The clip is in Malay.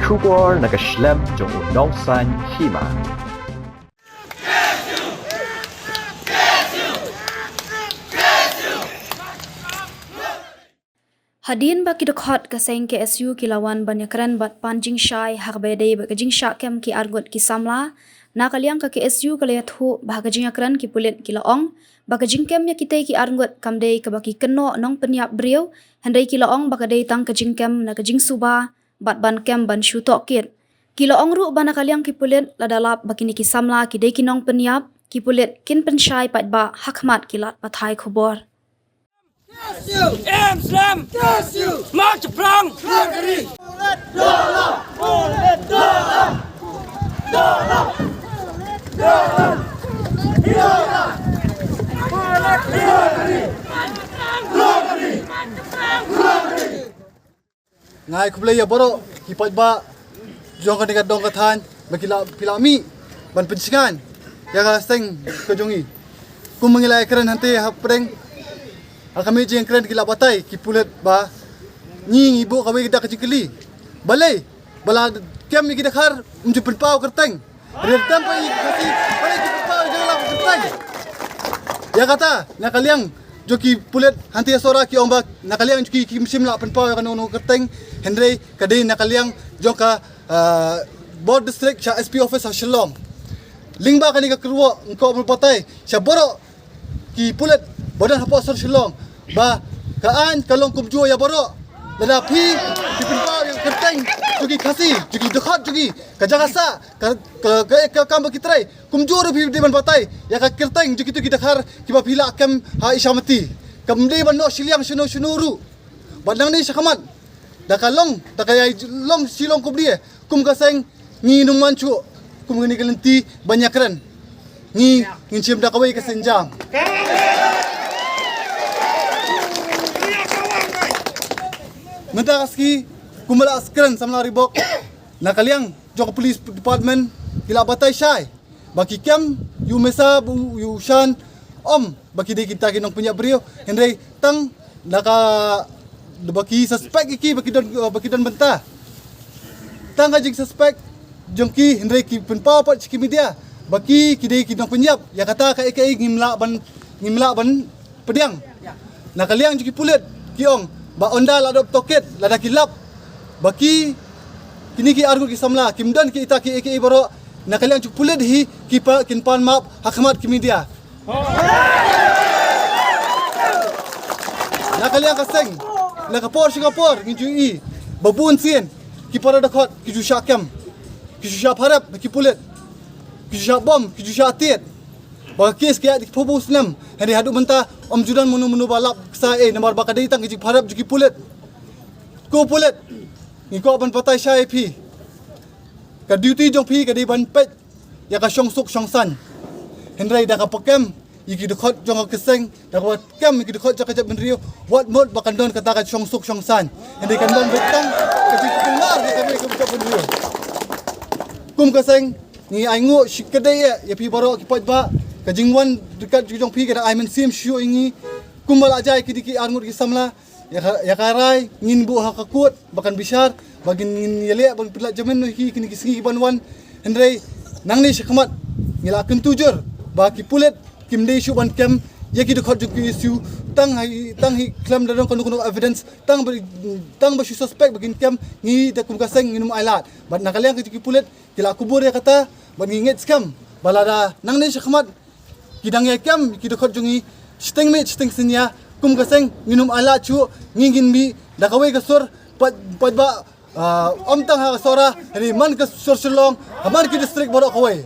Kubor nakaslem jong unongsan hima. Hadin ba kidokhat kaseng KSU kilawan banyakran bat panjing syai hakbedei ba kajing syakem ki argot ki samla na kaliang ka KSU kalayat hu bah kajing akran ki pulit ki laong ba kajing kem ya kitei ki argot kamdei ka baki keno nong penyap briau handai ki laong ba kadei tang kajing kem na kajing suba bat ban kem ban shutok kit ki laong ru ba na kaliang ki pulit ladalap bakini ki samla ki dei ki nong penyap ki pulit kin pensyai pat ba hakmat kilat pathai khobor Islam, march prang, ngai ku ya boro hipat ba jong ka dong ka than bakila pilami ban pensingan ya ka steng ke jongi ku mengilai keren hanti hapreng kami jeng keren gila batai ki pulet ba nying ibu kami kita kecikeli balai bala kem kita khar unju penpau kerteng redam pa kasi balai ki penpau jala kerteng ya kata na kaliang joki pulet hanti sora ki ombak na kaliang joki ki musim la penpau kan no kerteng hendrei kadai na kaliang joka board district cha SP office ha Shillong lingba kani ka keruwa engkau berpatai sya borok ki pulet badan hapok sor Shillong ba kaan kalong kumju ya borok ladapi ki penpau yang kerteng joki kasi joki dekat joki kajagasa ka kam kitrai kumju ru di ban patai ya ka kerteng joki tu kita khar ki ba pila kam ha isyamati kamde ban no Shiliang shunuru badang ni syakamat da kalong da kaya long silong kum dia kum kaseng ni numan chu kum ni kelenti banyak keren ni ngicim da kawai kasenjam Menta kaski kumala askren samla ribok na kaliang jok police department kila batai syai baki kem yu mesa bu yu shan om baki de kita kinong punya brio hendrei tang naka baki suspect iki baki don benta tang kajing suspect jongki hendrei ki penpa pat ciki media baki kidei kinong penyap ya kata ka ekai ngimla ban pediang na kaliang juki pulet kiong ba onda la dop toket la da kilap baki kini ki argu ki samla kimdan ki ita ki eki baro na kalian cuk pulet hi ki pa kin pan map hakmat ki media na kalian kaseng na kapor Singapore ki jui babun sien ki para dakot ki ju syakam ki ju syap harap ki pulet ki ju syap bom ki ju syap tet ba kes ki di phobus nam hari hadu menta om judan munu balap sa nomor bakadai tang ki harap juki pulet ko pulet ni ko ban patai syai pi ka duty jong pi ka di ban pet ya ka syong suk syong san hendrai da ka pakem yiki dekot jong keseng da ka pakem yiki dekot jaka jap benrio what mod bakan don kata ka syong suk syong san hendrai kan don betang ka ji kelar ka kami ka jap benrio kum keseng ni aingu shikedai ya pi baro ki pot ba kajingwan dekat jong pi kada aimen sim shu ingi kumbal ajai kidiki armut ki samla ya karai ngin bu ha kakut bakan bishar bagin ngin yele bang pilat jaman hi kini kisngi banwan hendrei nang ni syakmat ngila ken tujur ba ki pulet kimdei shu ban kem ya ki dekat jong isu tang hi klam dadong kono evidence tang ba shu suspect bagin kem ngi da kum kaseng nginum ailat bat nakaliang ki pulet kila kubur ya kata ban nginget skam balada nang ni syakmat kidang ya kem ki dekat jongi steng senya kum kaseng nginum ala chu ngingin bi da kawai kasur pat ba om tang ha sora ri man ka sur Shillong haman ki district borok kawai